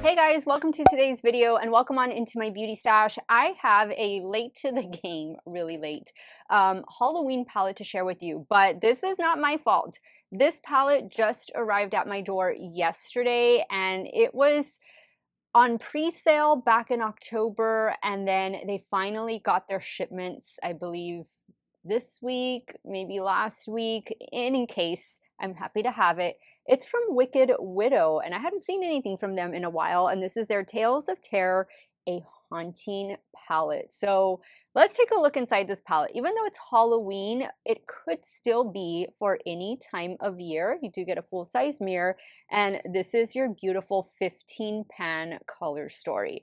Hey guys, welcome to today's video and welcome on into my beauty stash. I have a late to the game, really late, Halloween palette to share with you, but this is not my fault. This palette just arrived at my door yesterday and it was on pre-sale back in October, and then they finally got their shipments, I believe this week, maybe last week. In any case, I'm happy to have it. It's from Wicked Widow, and I hadn't seen anything from them in a while, and this is their Tales of Terror, a haunting palette. So let's take a look inside this palette. Even though it's Halloween, it could still be for any time of year. You do get a full-size mirror, and this is your beautiful 15-pan color story.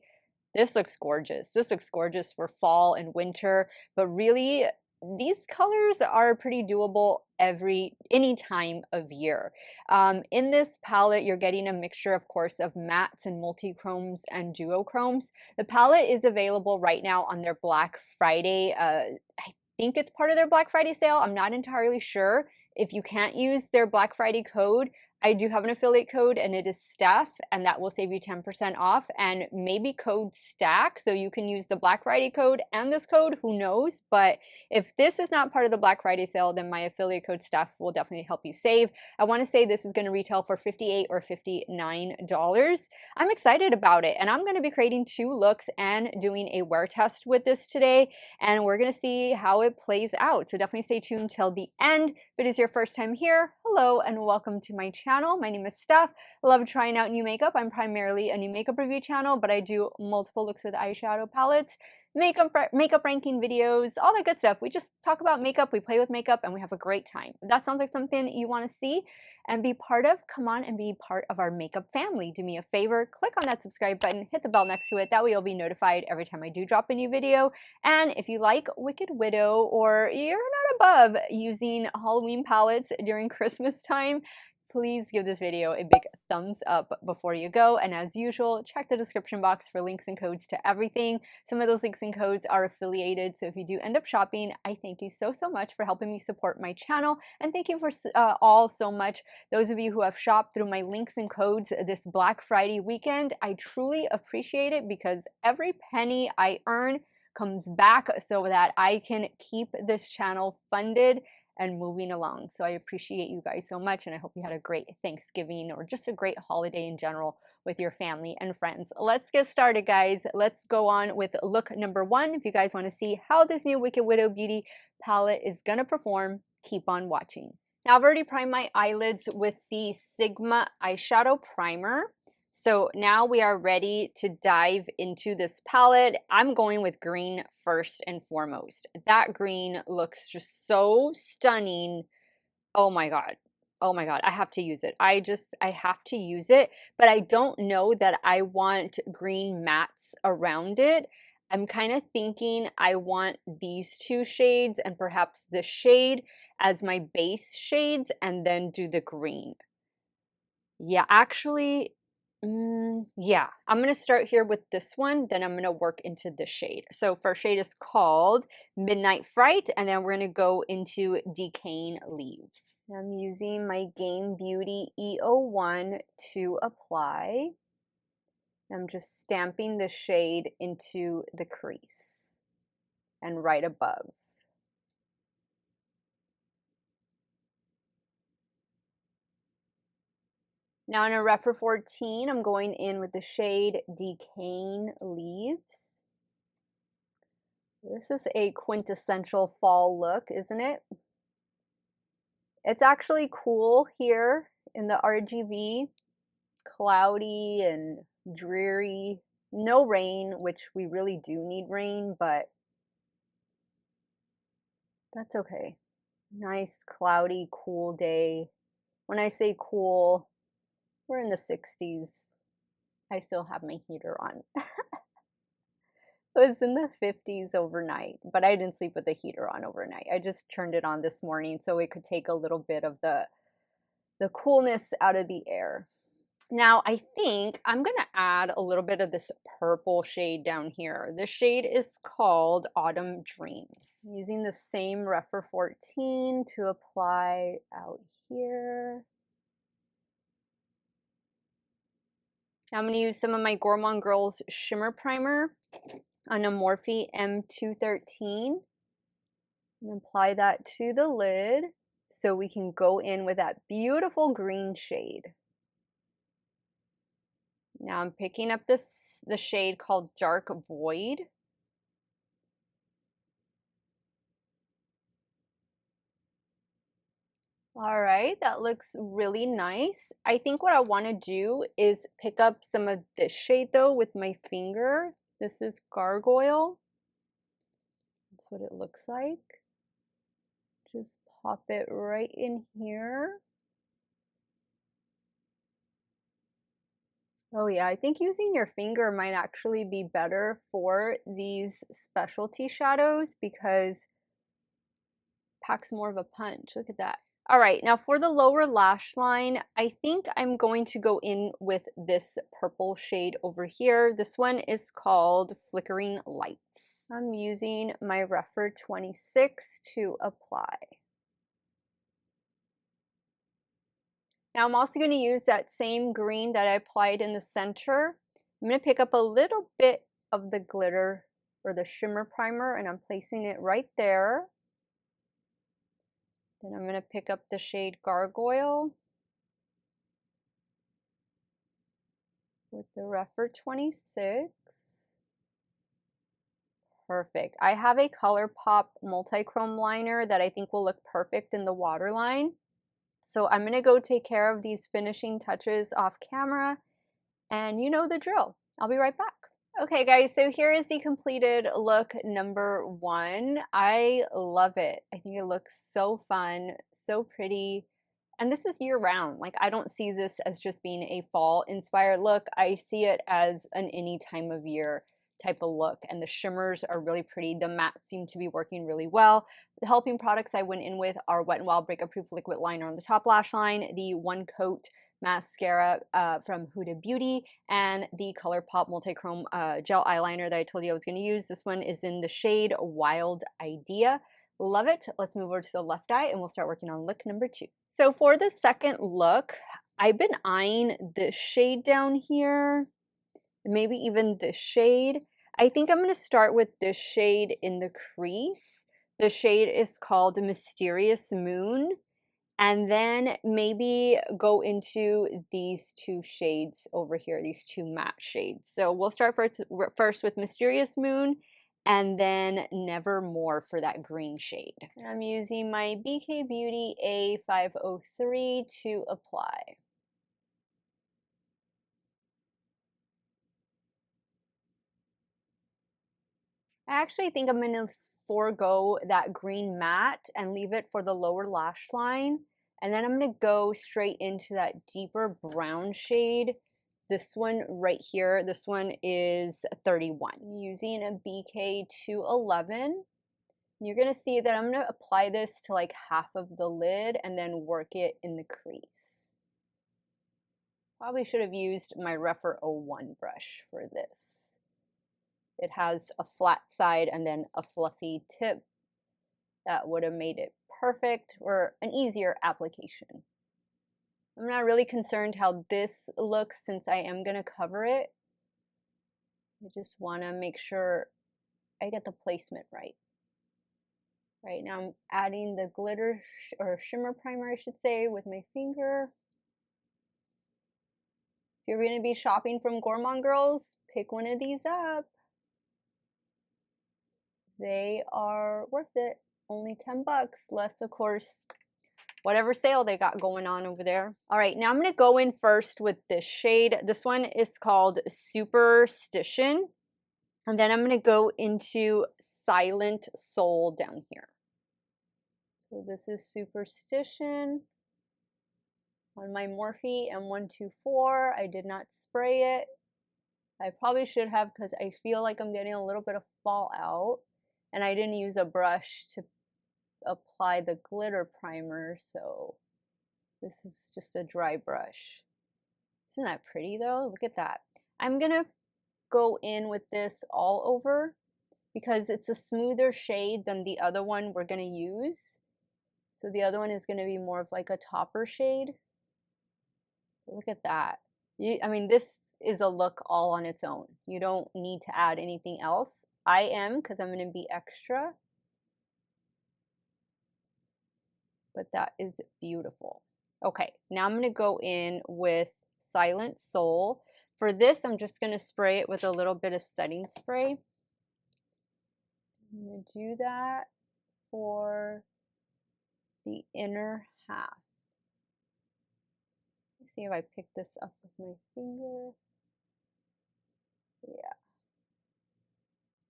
This looks gorgeous. This looks gorgeous for fall and winter, but really these colors are pretty doable any time of year. In this palette, you're getting a mixture, of course, of mattes and multi-chromes and duochromes. The palette is available right now on their Black Friday. I think it's part of their Black Friday sale. I'm not entirely sure. If you can't use their Black Friday code, I do have an affiliate code, and it is Steff, and that will save you 10% off, and maybe code STACK, so you can use the Black Friday code and this code, who knows. But if this is not part of the Black Friday sale, then my affiliate code Steff will definitely help you save. I want to say this is going to retail for $58 or $59. I'm excited about it, and I'm going to be creating 2 looks and doing a wear test with this today, and we're going to see how it plays out. So definitely stay tuned till the end. If it is your first time here, hello and welcome to my channel. My name is Steff. I love trying out new makeup. I'm primarily a new makeup review channel, but I do multiple looks with eyeshadow palettes, makeup ranking videos, all that good stuff. We just talk about makeup, we play with makeup, and we have a great time. If that sounds like something you want to see and be part of, come on and be part of our makeup family. Do me a favor, click on that subscribe button, hit the bell next to it. That way you'll be notified every time I do drop a new video. And if you like Wicked Widow, or you're not above using Halloween palettes during Christmas time, please give this video a big thumbs up before you go. And as usual, check the description box for links and codes to everything. Some of those links and codes are affiliated, so if you do end up shopping, I thank you so much for helping me support my channel. And thank you for all so much, those of you who have shopped through my links and codes this Black Friday weekend. I truly appreciate it, because every penny I earn comes back so that I can keep this channel funded and moving along. So I appreciate you guys so much, and I hope you had a great Thanksgiving or just a great holiday in general with your family and friends. Let's get started, guys. Let's go on with look number 1. If you guys want to see how this new Wicked Widow Beauty palette is gonna perform, keep on watching. Now, I've already primed my eyelids with the Sigma eyeshadow primer. So now we are ready to dive into this palette. I'm going with green first and foremost. That green looks just so stunning. Oh my God. Oh my God, I have to use it. I have to use it, but I don't know that I want green mattes around it. I'm kind of thinking I want these 2 shades and perhaps this shade as my base shades, and then do the green. Yeah, actually, yeah, I'm going to start here with this one, then I'm going to work into this shade. So first shade is called Midnight Fright, and then we're going to go into Decaying Leaves. I'm using my Game Beauty E01 to apply. I'm just stamping the shade into the crease and right above. Now in a Rephr 14, I'm going in with the shade Decaying Leaves. This is a quintessential fall look, isn't it? It's actually cool here in the RGB, cloudy and dreary. No rain, which we really do need rain, but that's okay. Nice, cloudy, cool day. When I say cool, we're in the 60s. I still have my heater on. It was in the 50s overnight, but I didn't sleep with the heater on overnight. I just turned it on this morning so it could take a little bit of the coolness out of the air. Now I think I'm going to add a little bit of this purple shade down here. This shade is called Autumn Dreams. Using the same Rephr 14 to apply out here. Now I'm going to use some of my Gourmand Girls Shimmer Primer on a Morphe M213 and apply that to the lid so we can go in with that beautiful green shade. Now I'm picking up the shade called Dark Void. All right, that looks really nice. I think what I want to do is pick up some of this shade though with my finger. This is Gargoyle. That's what it looks like. Just pop it right in here. Oh yeah, I think using your finger might actually be better for these specialty shadows because it packs more of a punch. Look at that. All right, now for the lower lash line, I think I'm going to go in with this purple shade over here. This one is called Flickering Lights. I'm using my Rephr 26 to apply. Now I'm also going to use that same green that I applied in the center. I'm going to pick up a little bit of the glitter or the shimmer primer and I'm placing it right there. Then I'm going to pick up the shade Gargoyle with the Rephr 26. Perfect. I have a ColourPop multi-chrome liner that I think will look perfect in the waterline. So I'm going to go take care of these finishing touches off camera, and you know the drill. I'll be right back. Okay guys, so here is the completed look number 1. I love it. I think it looks so fun, so pretty. And this is year round. Like, I don't see this as just being a fall inspired look. I see it as an any time of year type of look, and the shimmers are really pretty. The mattes seem to be working really well. The helping products I went in with are Wet n Wild Breakup Proof Liquid Liner on the top lash line, the One Coat mascara from Huda Beauty, and the ColourPop Multi-Chrome Gel Eyeliner that I told you I was going to use. This one is in the shade Wild Idea. Love it. Let's move over to the left eye and we'll start working on look number 2. So for the second look, I've been eyeing this shade down here, maybe even this shade. I think I'm going to start with this shade in the crease. The shade is called Mysterious Moon. And then maybe go into these 2 shades over here, these 2 matte shades. So we'll start first with Mysterious Moon and then Nevermore for that green shade. I'm using my BK Beauty A503 to apply. I actually think I'm going to forego that green matte and leave it for the lower lash line. And then I'm going to go straight into that deeper brown shade. This one right here, this one is 31. I'm using a BK 211. You're going to see that I'm going to apply this to like half of the lid and then work it in the crease. Probably should have used my Rephr 01 brush for this. It has a flat side and then a fluffy tip. That would have made it perfect or an easier application. I'm not really concerned how this looks since I am going to cover it. I just want to make sure I get the placement right. Right now I'm adding the glitter or shimmer primer, I should say, with my finger. If you're going to be shopping from Gourmand Girls, pick one of these up. They are worth it. Only 10 bucks, less of course whatever sale they got going on over there. All right, now I'm going to go in first with this shade. This one is called Superstition. And then I'm going to go into Silent Soul down here. So this is Superstition on my Morphe M124. I did not spray it. I probably should have because I feel like I'm getting a little bit of fallout. And I didn't use a brush to apply the glitter primer, so this is just a dry brush. Isn't that pretty though? Look at that. I'm gonna go in with this all over because it's a smoother shade than the other one we're gonna use. So the other one is gonna be more of like a topper shade. Look at that. I mean, this is a look all on its own. You don't need to add anything else. I am, because I'm going to be extra. But that is beautiful. Okay, now I'm going to go in with Silent Soul. For this, I'm just going to spray it with a little bit of setting spray. I'm going to do that for the inner half. Let's see if I pick this up with my finger. Yeah.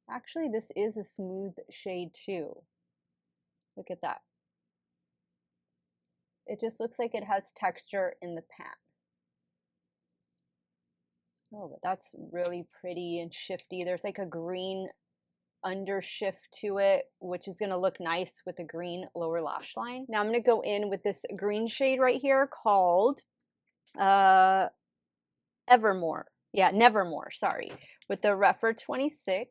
Actually, this is a smooth shade too. Look at that. It just looks like it has texture in the pan. Oh, but that's really pretty and shifty. There's like a green undershift to it, which is going to look nice with a green lower lash line. Now I'm going to go in with this green shade right here called Evermore. Yeah, Nevermore, sorry. With the Refer 26.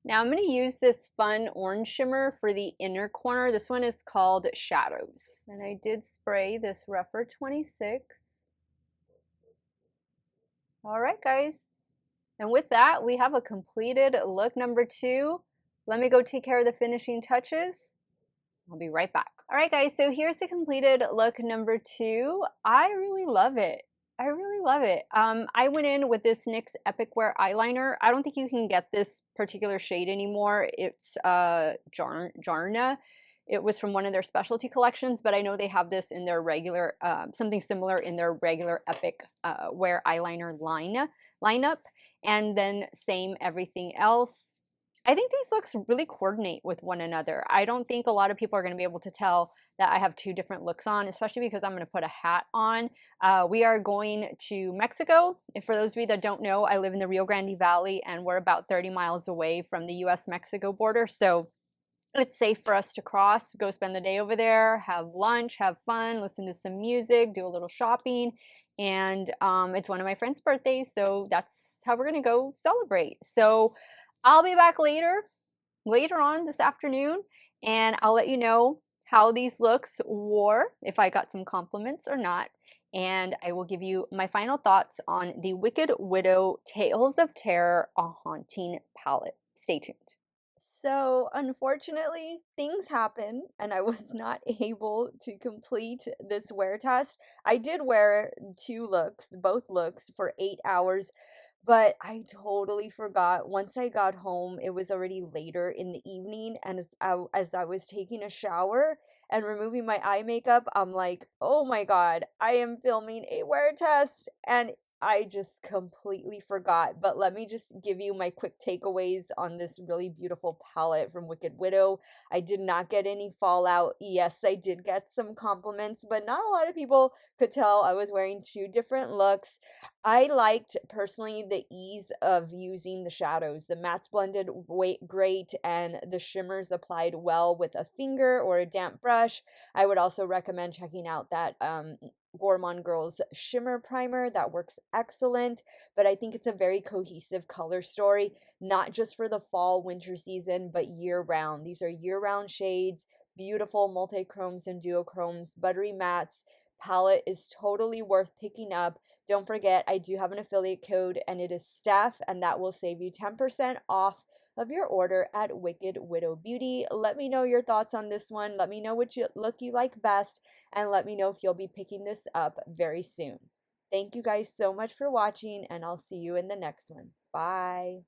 Now I'm going to use this fun orange shimmer for the inner corner. This one is called Shadows. And I did spray this Refer 26. All right, guys. And with that, we have a completed look number 2. Let me go take care of the finishing touches. I'll be right back. All right, guys, so here's the completed look number 2. I really love it. I really love it. I went in with this NYX Epic Wear eyeliner. I don't think you can get this particular shade anymore. It's Jarna. It was from one of their specialty collections, but I know they have this in their regular, something similar in their regular Epic Wear eyeliner lineup. And then same everything else. I think these looks really coordinate with one another. I don't think a lot of people are going to be able to tell that I have 2 different looks on, especially because I'm going to put a hat on. We are going to Mexico. And for those of you that don't know, I live in the Rio Grande Valley and we're about 30 miles away from the US-Mexico border. So it's safe for us to cross, go spend the day over there, have lunch, have fun, listen to some music, do a little shopping. And it's one of my friend's birthdays, so that's how we're going to go celebrate. So I'll be back later on this afternoon, and I'll let you know how these looks wore, if I got some compliments or not, and I will give you my final thoughts on the Wicked Widow Tales of Terror A Haunting palette. Stay tuned. So unfortunately, things happen and I was not able to complete this wear test. I did wear 2 looks, both looks, for 8 hours. But I totally forgot. Once I got home, it was already later in the evening, and as I was taking a shower and removing my eye makeup, I'm like, oh my god, I am filming a wear test, and I just completely forgot. But let me just give you my quick takeaways on this really beautiful palette from Wicked Widow. I did not get any fallout. Yes, I did get some compliments, but not a lot of people could tell I was wearing 2 different looks. I liked personally the ease of using the shadows. The mattes blended great and the shimmers applied well with a finger or a damp brush. I would also recommend checking out that Gourmand Girls shimmer primer. That works excellent, but I think it's a very cohesive color story, not just for the fall winter season, but year round. These are year round shades, beautiful multi-chromes and duochromes, buttery mattes. Palette is totally worth picking up. Don't forget, I do have an affiliate code and it is Steff, and that will save you 10% off of your order at Wicked Widow Beauty. Let me know your thoughts on this one. Let me know which look you like best, and let me know if you'll be picking this up very soon. Thank you guys so much for watching, and I'll see you in the next one. Bye.